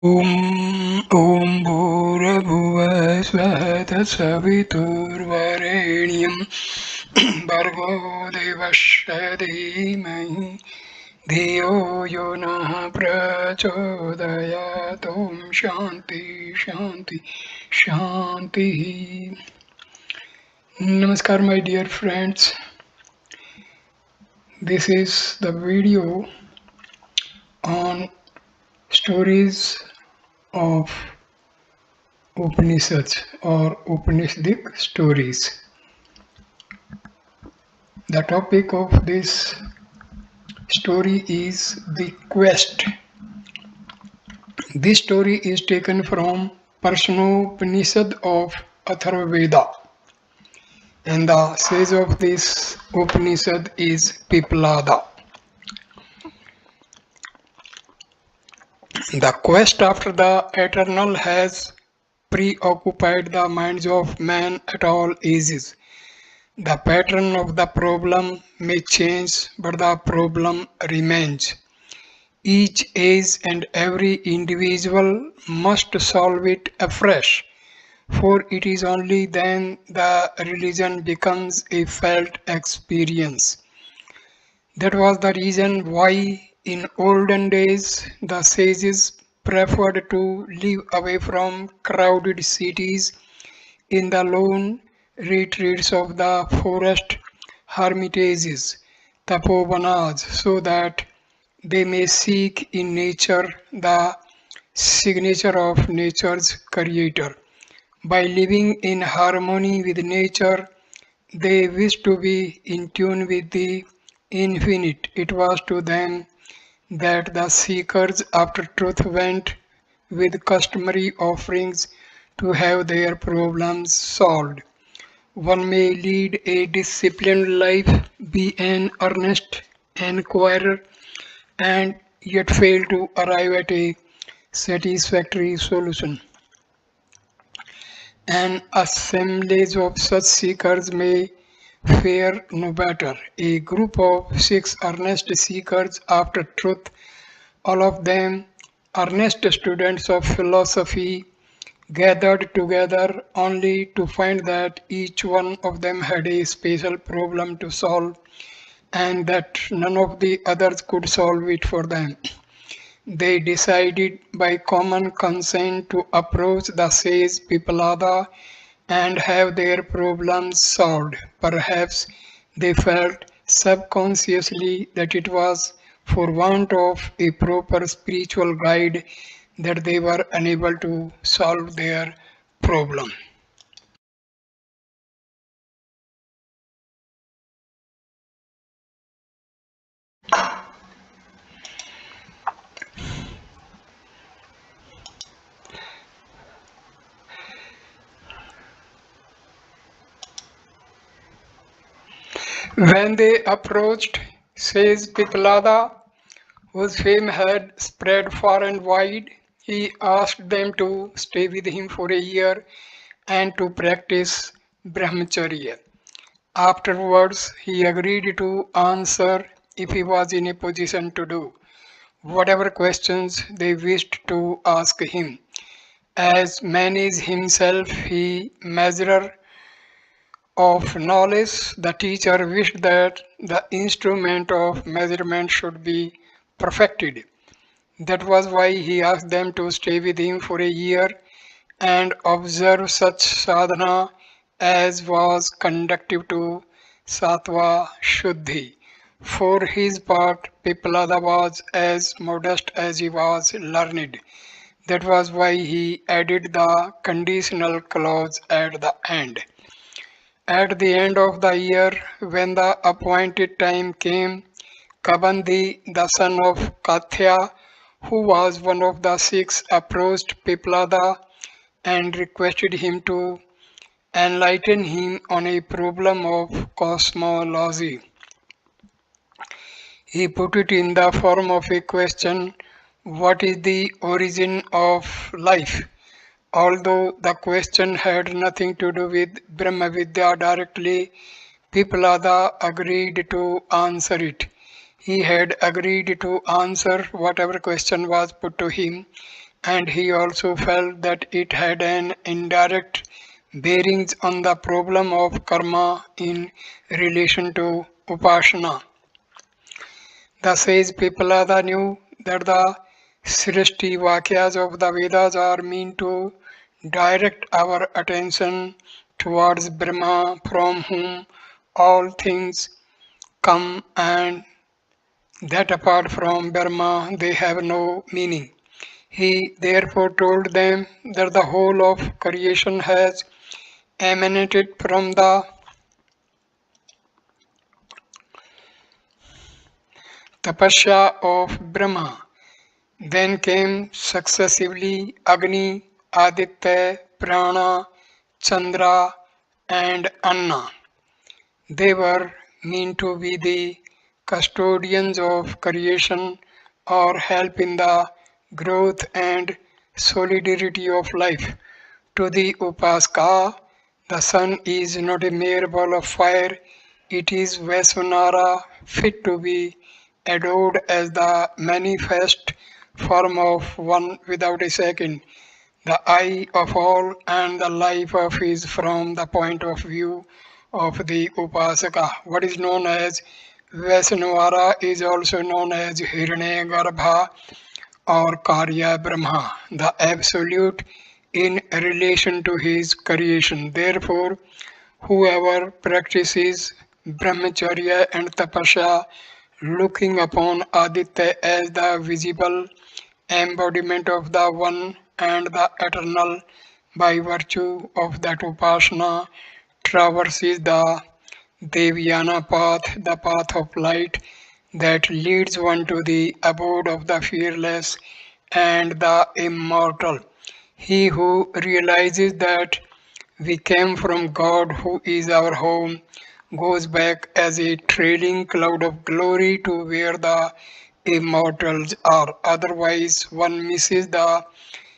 ॐ भूर्भुवः स्वः तत्सवितुर्वरेण्यं भर्गो देवस्य धीमहि धियो यो नः प्रचोदयात् ॐ शान्ति शान्ति शान्तिः. Namaskar my dear friends, this is the video on stories of Upanishads or Upanishadic stories. The topic of this story is the quest. This story is taken from Prasanopnishad of Atharvaveda, and the sage of this Upanishad is Piplada. The quest after the eternal has preoccupied the minds of men at all ages. The pattern of the problem may change, but the problem remains. Each age and every individual must solve it afresh, for it is only then the religion becomes a felt experience. That was the reason why in olden days the sages preferred to live away from crowded cities in the lone retreats of the forest hermitages, tapovanas, so that they may seek in nature the signature of nature's creator. By living in harmony with nature, they wished to be in tune with the infinite. It was to them that the seekers after truth went with customary offerings to have their problems solved. One may lead a disciplined life, be an earnest inquirer, and yet fail to arrive at a satisfactory solution. An assemblage of such seekers may fare no better. A group of 6 earnest seekers after truth, all of them earnest students of philosophy, gathered together only to find that each one of them had a special problem to solve and that none of the others could solve it for them. They decided by common consent to approach the sage Pipalada and have their problems solved. Perhaps they felt subconsciously that it was for want of a proper spiritual guide that they were unable to solve their problem. When they approached, says Pipalada, whose fame had spread far and wide, he asked them to stay with him for a year and to practice Brahmacharya. Afterwards, he agreed to answer if he was in a position to do whatever questions they wished to ask him. As man is himself he measurer of knowledge, the teacher wished that the instrument of measurement should be perfected. That was why he asked them to stay with him for a year and observe such sadhana as was conducive to sattva shuddhi. For his part, Pipalada was as modest as he was learned. That was why he added the conditional clause at the end. At the end of the year, when the appointed time came, Kabandi, the son of Kathya, who was one of the 6, approached Piplada and requested him to enlighten him on a problem of cosmology. He put it in the form of a question: what is the origin of life? Although the question had nothing to do with Brahmavidya directly, Piplada agreed to answer it. He had agreed to answer whatever question was put to him, and he also felt that it had an indirect bearings on the problem of karma in relation to upasana. The sage Pippalada knew that the Srishti Vakyas of the Vedas are meant to direct our attention towards Brahma, from whom all things come, and that apart from Brahma they have no meaning. He therefore told them that the whole of creation has emanated from the tapasya of Brahma. Then came successively Agni, Aditya, Prana, Chandra, and Anna. They were meant to be the custodians of creation or help in the growth and solidarity of life. To the Upaska, the sun is not a mere ball of fire, it is Vasunara fit to be adored as the manifest form of one without a second, the eye of all and the life of his from the point of view of the Upasaka. What is known as Vasanvara is also known as Hiranyagarbha or Karya Brahma, the absolute in relation to his creation. Therefore, whoever practices brahmacharya and tapasya, looking upon Aditya as the visible embodiment of the One and the Eternal, by virtue of that upasana, traverses the Devyana path, the path of light that leads one to the abode of the fearless and the immortal. He who realizes that we came from God, who is our home, goes back as a trailing cloud of glory to where the immortals are. Otherwise, one misses the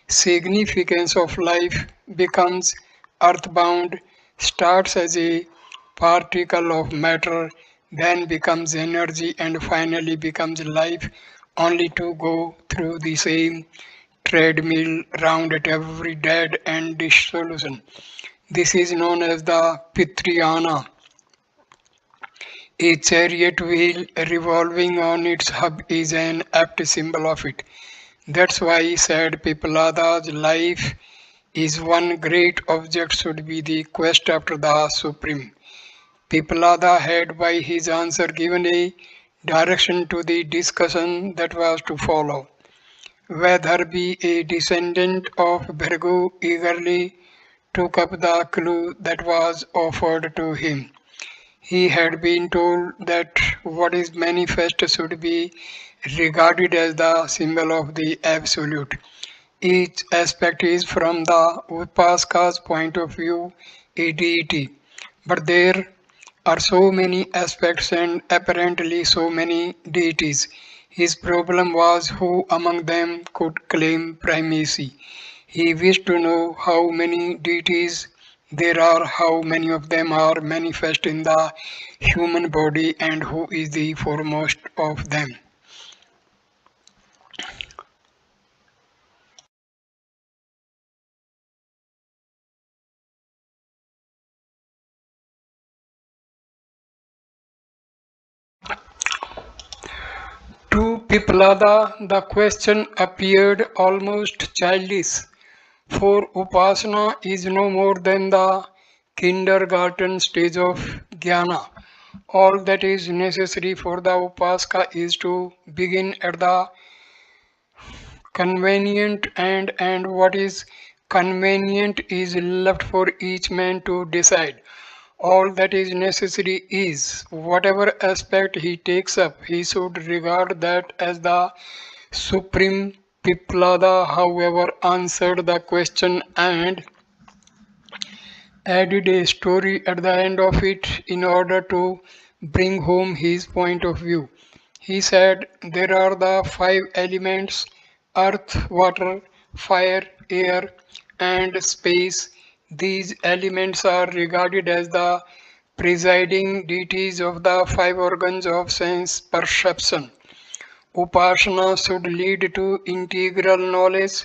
significance of life, becomes earthbound, starts as a particle of matter, then becomes energy, and finally becomes life, only to go through the same treadmill round at every dead end dissolution. This is known as the Pitriyana, a chariot wheel revolving on its hub is an apt symbol of it. That's why said Pipalada's life is one great object should be the quest after the Supreme. Pipalada had by his answer given a direction to the discussion that was to follow. Whether be a descendant of Bhargu eagerly took up the clue that was offered to him. He had been told that what is manifest should be regarded as the symbol of the Absolute. Each aspect is from the Upasaka's point of view a deity. But there are so many aspects and apparently so many deities. His problem was who among them could claim primacy. He wished to know how many deities there are, how many of them are manifest in the human body, and who is the foremost of them. To Piplada, the question appeared almost childish, for Upasana is no more than the kindergarten stage of Jnana. All that is necessary for the Upasaka is to begin at the convenient and what is convenient is left for each man to decide. All that is necessary is whatever aspect he takes up, he should regard that as the supreme. Piplada, however, answered the question and added a story at the end of it in order to bring home his point of view. He said there are the five elements: earth, water, fire, air, and space. These elements are regarded as the presiding deities of the five organs of sense perception. Upasana should lead to integral knowledge.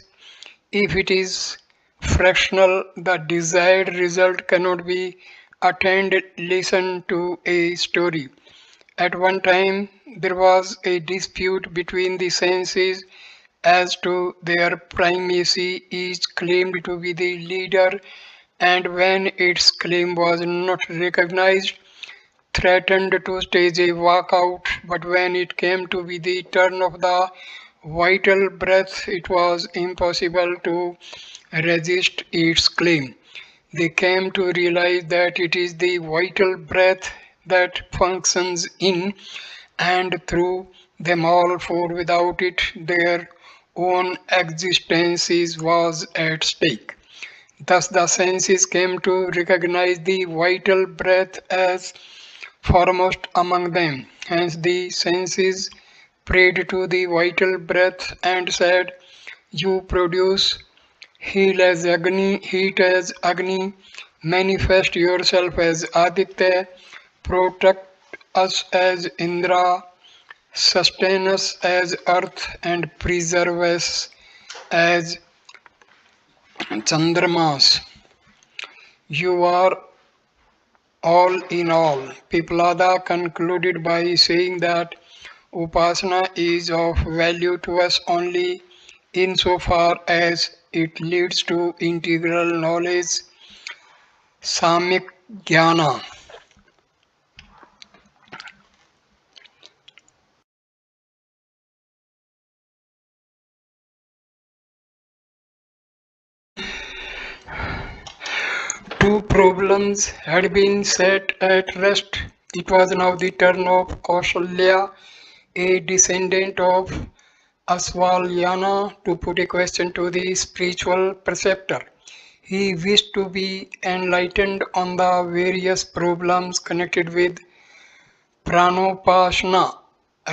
If it is fractional, the desired result cannot be attained. Listen to a story. At one time, there was a dispute between the senses as to their primacy. Each claimed to be the leader, and when its claim was not recognized, threatened to stage a walkout. But when it came to be the turn of the vital breath, it was impossible to resist its claim. They came to realize that it is the vital breath that functions in and through them all, for without it, their own existence was at stake. Thus, the senses came to recognize the vital breath as foremost among them. Hence, the senses prayed to the vital breath and said, "You produce heat as Agni, manifest yourself as Aditya, protect us as Indra, sustain us as Earth, and preserve us as Chandramas. You are all in all." Piplada concluded by saying that Upasana is of value to us only insofar as it leads to integral knowledge, Samyak Jnana. Two problems had been set at rest. It was now the turn of Kausalya, a descendant of Aswalyana, to put a question to the spiritual preceptor. He wished to be enlightened on the various problems connected with Pranopashna.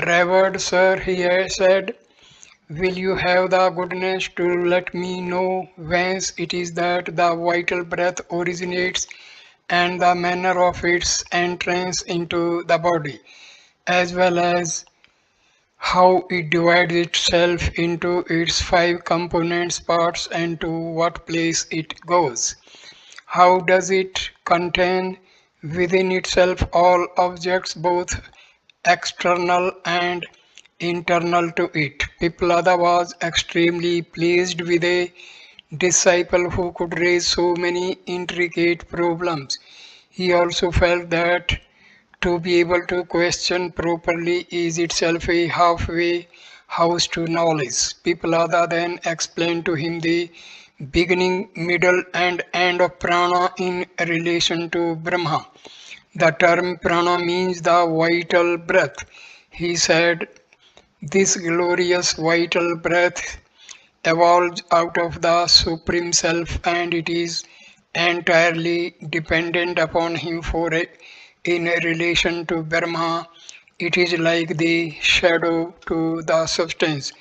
"Revered sir," he said, "will you have the goodness to let me know whence it is that the vital breath originates and the manner of its entrance into the body, as well as how it divides itself into its five components parts and to what place it goes? How does it contain within itself all objects, both external and internal to it?" Piplada was extremely pleased with a disciple who could raise so many intricate problems. He also felt that to be able to question properly is itself a halfway house to knowledge. Piplada then explained to him the beginning, middle, and end of prana in relation to Brahma. The term prana means the vital breath. He said, "This glorious vital breath evolves out of the Supreme Self and it is entirely dependent upon Him for it. In relation to Brahma, it is like the shadow to the substance.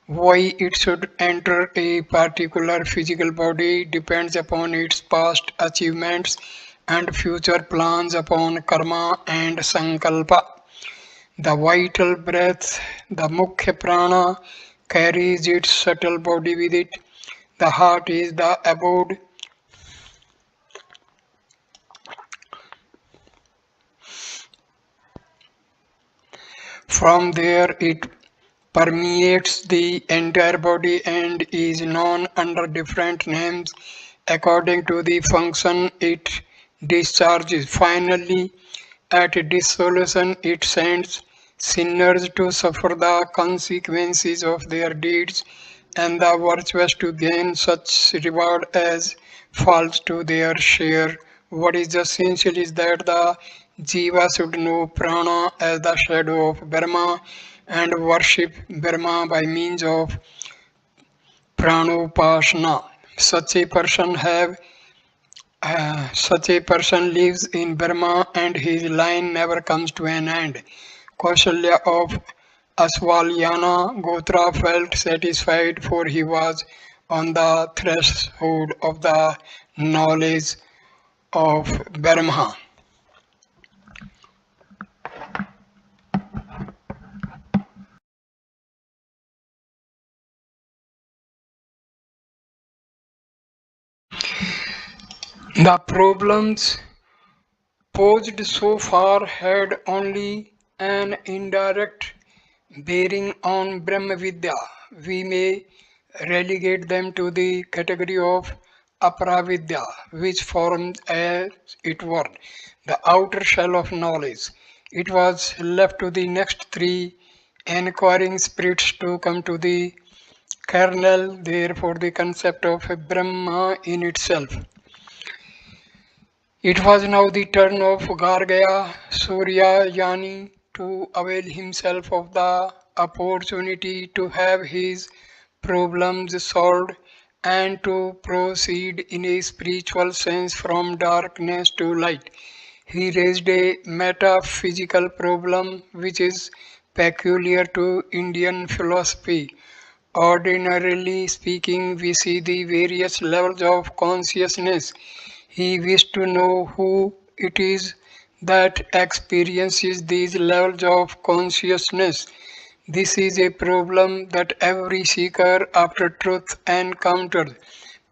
Why it should enter a particular physical body depends upon its past achievements and future plans upon karma and sankalpa. The vital breath, the mukhya prana, carries its subtle body with it. The heart is the abode. From there it permeates the entire body and is known under different names according to the function it discharges. Finally, at dissolution, it sends sinners to suffer the consequences of their deeds and the virtuous to gain such reward as falls to their share. What is essential is that the Jiva should know prana as the shadow of Brahma and worship Brahma by means of pranopasana. Such a person lives in Burma and his line never comes to an end. Kausalya of Aswalyana Gotra felt satisfied, for he was on the threshold of the knowledge of Brahma. The problems posed so far had only an indirect bearing on Brahmavidya. We may relegate them to the category of Aparavidya, which formed, as it were, the outer shell of knowledge. It was left to the next three inquiring spirits to come to the kernel, therefore, the concept of a Brahma in itself. It was now the turn of Gargaya Suryayani to avail himself of the opportunity to have his problems solved and to proceed in a spiritual sense from darkness to light. He raised a metaphysical problem which is peculiar to Indian philosophy. Ordinarily speaking, we see the various levels of consciousness. He wished to know who it is that experiences these levels of consciousness. This is a problem that every seeker after truth encounters.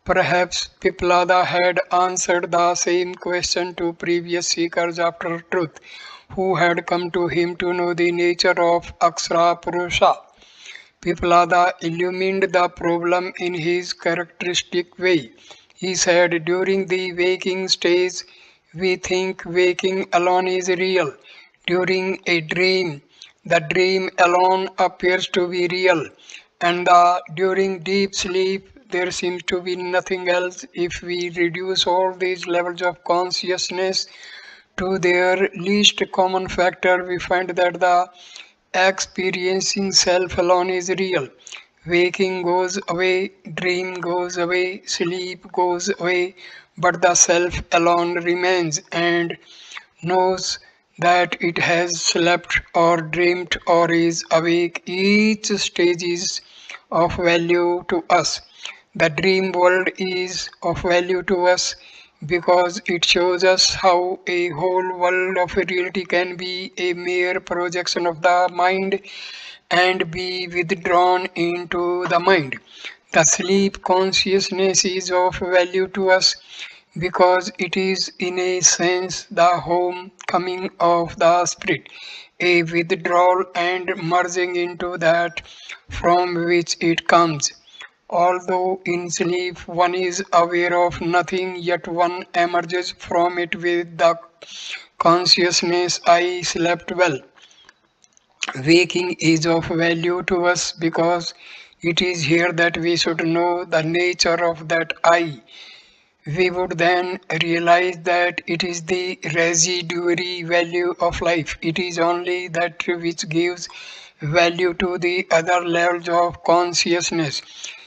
Perhaps Piplada had answered the same question to previous seekers after truth, who had come to him to know the nature of Aksara Purusha. Piplada illumined the problem in his characteristic way. He said, during the waking stage, we think waking alone is real. During a dream, the dream alone appears to be real. And during deep sleep, there seems to be nothing else. If we reduce all these levels of consciousness to their least common factor, we find that the experiencing self alone is real. Waking goes away, dream goes away, sleep goes away, but the self alone remains and knows that it has slept or dreamt or is awake. Each stage is of value to us. The dream world is of value to us because it shows us how a whole world of reality can be a mere projection of the mind and be withdrawn into the mind. The sleep consciousness is of value to us because it is in a sense the home coming of the spirit, a withdrawal and merging into that from which it comes. Although in sleep one is aware of nothing, yet one emerges from it with the consciousness I slept well. Waking is of value to us because it is here that we should know the nature of that I. We would then realize that it is the residuary value of life. It is only that which gives value to the other levels of consciousness.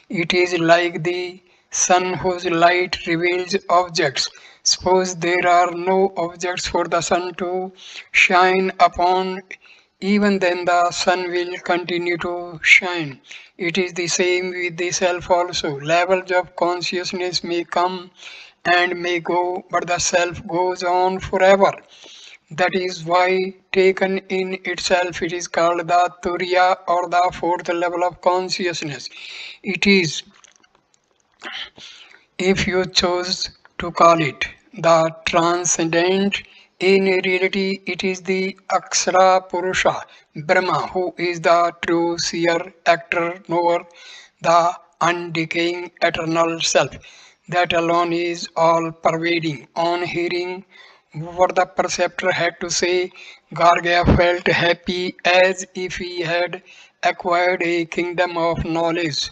It is like the sun whose light reveals objects. Suppose there are no objects for the sun to shine upon, even then the sun will continue to shine. It is the same with the self also. Levels of consciousness may come and may go, but the self goes on forever. That is why, taken in itself, it is called the Turiya or the fourth level of consciousness. It is, if you chose to call it, the transcendent. In reality, it is the Aksara Purusha, Brahma, who is the true seer, actor, knower, the undecaying eternal self. That alone is all pervading. On hearing what the preceptor had to say, Gargya felt happy as if he had acquired a kingdom of knowledge.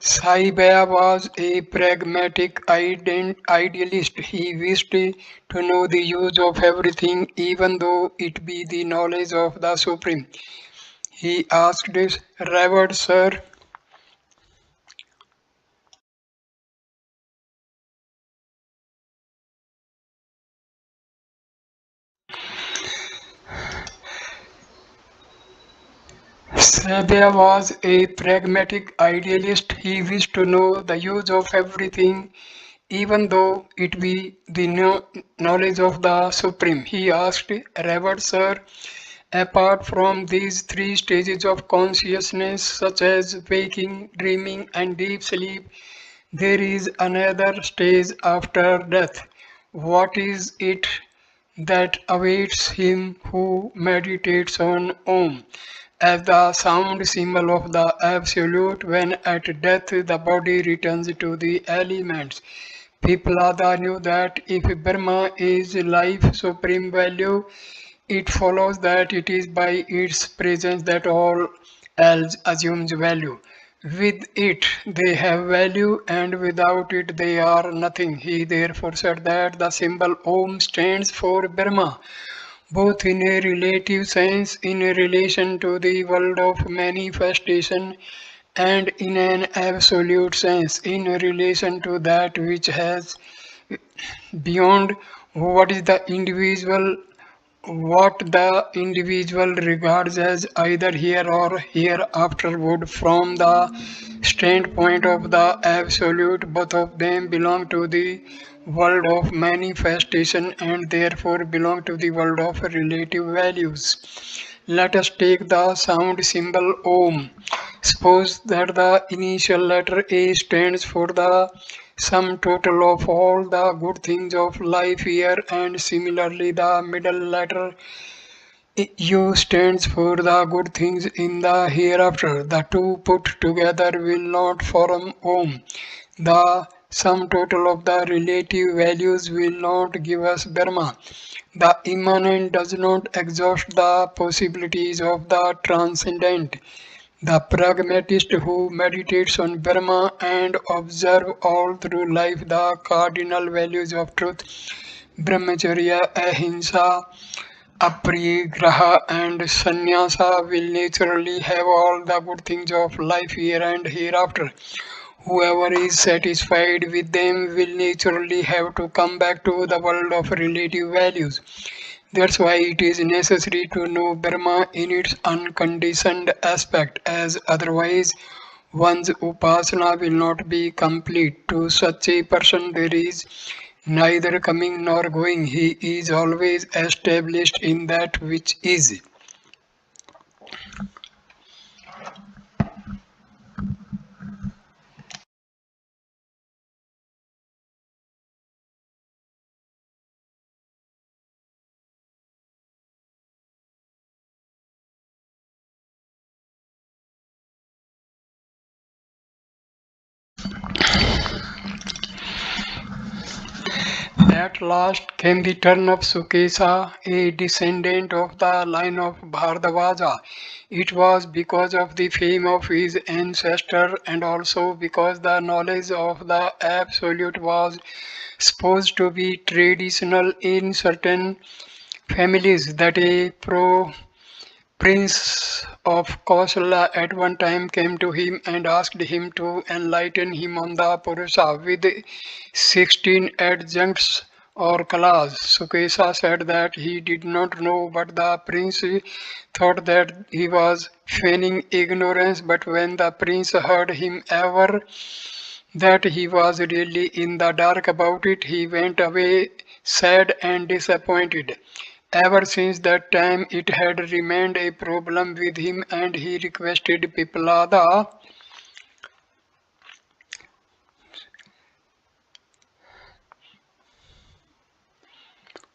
Saibaya was a pragmatic idealist. He wished to know the use of everything, even though it be the knowledge of the Supreme. He asked his revered sir, Saibaya was a pragmatic idealist. He wished to know the use of everything, even though it be the knowledge of the Supreme. He asked, revered sir, Apart from these three stages of consciousness, such as waking, dreaming, and deep sleep, there is another stage after death. What is it that awaits him who meditates on Om as the sound symbol of the Absolute? When at death the body returns to the elements? Piplada knew that if Brahma is life supreme value, it follows that it is by its presence that all else assumes value. With it they have value, and without it they are nothing. He therefore said that the symbol Om stands for Brahma, both in a relative sense in relation to the world of manifestation, and in an absolute sense in relation to that which has beyond what is the individual, what the individual regards as either here or hereafterward. From the standpoint of the absolute, both of them belong to the world of manifestation and therefore belong to the world of relative values. Let us take the sound symbol Om. Suppose that the initial letter A stands for the sum total of all the good things of life here, and similarly the middle letter U stands for the good things in the hereafter. The two put together will not form Om. The sum total of the relative values will not give us Brahma. The immanent does not exhaust the possibilities of the transcendent. The pragmatist who meditates on Brahma and observes all through life the cardinal values of truth, brahmacharya, ahimsa, aparigraha, and sannyasa will naturally have all the good things of life here and hereafter. Whoever is satisfied with them will naturally have to come back to the world of relative values. That's why it is necessary to know Brahma in its unconditioned aspect, as otherwise one's upasana will not be complete. To such a person there is neither coming nor going. He is always established in that which is. At last came the turn of Sukesa, a descendant of the line of Bhardwaja. It was because of the fame of his ancestor and also because the knowledge of the Absolute was supposed to be traditional in certain families that a prince of Kosala at one time came to him and asked him to enlighten him on the Purusha with 16 adjuncts or kalas. Sukesa said that he did not know, but the prince thought that he was feigning ignorance. But when the prince heard him ever that he was really in the dark about it, he went away sad and disappointed. Ever since that time, it had remained a problem with him, and he requested Piplada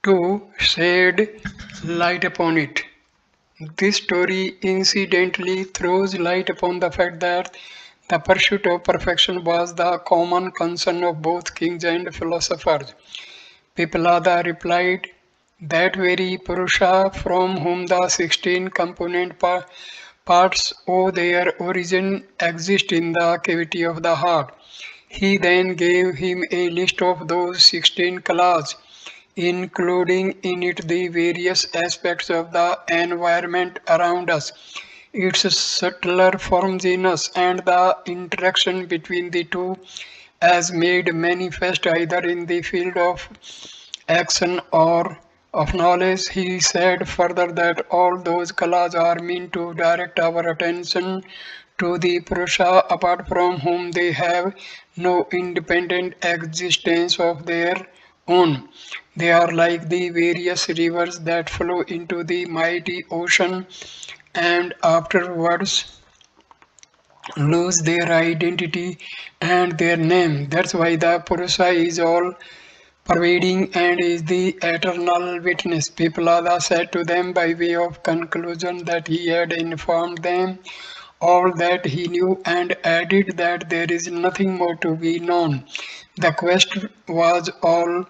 to shed light upon it. This story incidentally throws light upon the fact that the pursuit of perfection was the common concern of both kings and philosophers. Piplada replied, that very Purusha from whom the 16 component parts owe their origin exist in the cavity of the heart. He then gave him a list of those 16 kalas, including in it the various aspects of the environment around us, its subtler forms in us, and the interaction between the two as made manifest either in the field of action or of knowledge. He said further that all those kalas are meant to direct our attention to the Purusha, apart from whom they have no independent existence of their own. They are like the various rivers that flow into the mighty ocean and afterwards lose their identity and their name. That's why the Purusha is all pervading and is the eternal witness. Piplada said to them by way of conclusion that he had informed them all that he knew and added that there is nothing more to be known. The quest was all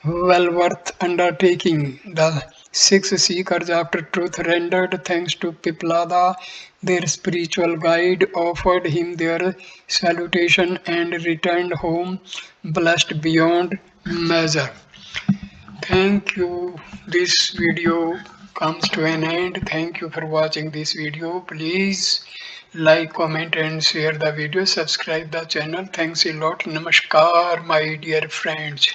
well worth undertaking. The six seekers after truth rendered thanks to Piplada, their spiritual guide, offered him their salutation and returned home blessed beyond measure. Thank you. This video comes to an end. Thank you for watching this video. Please like, comment and share the video. Subscribe the channel. Thanks a lot. Namaskar, my dear friends.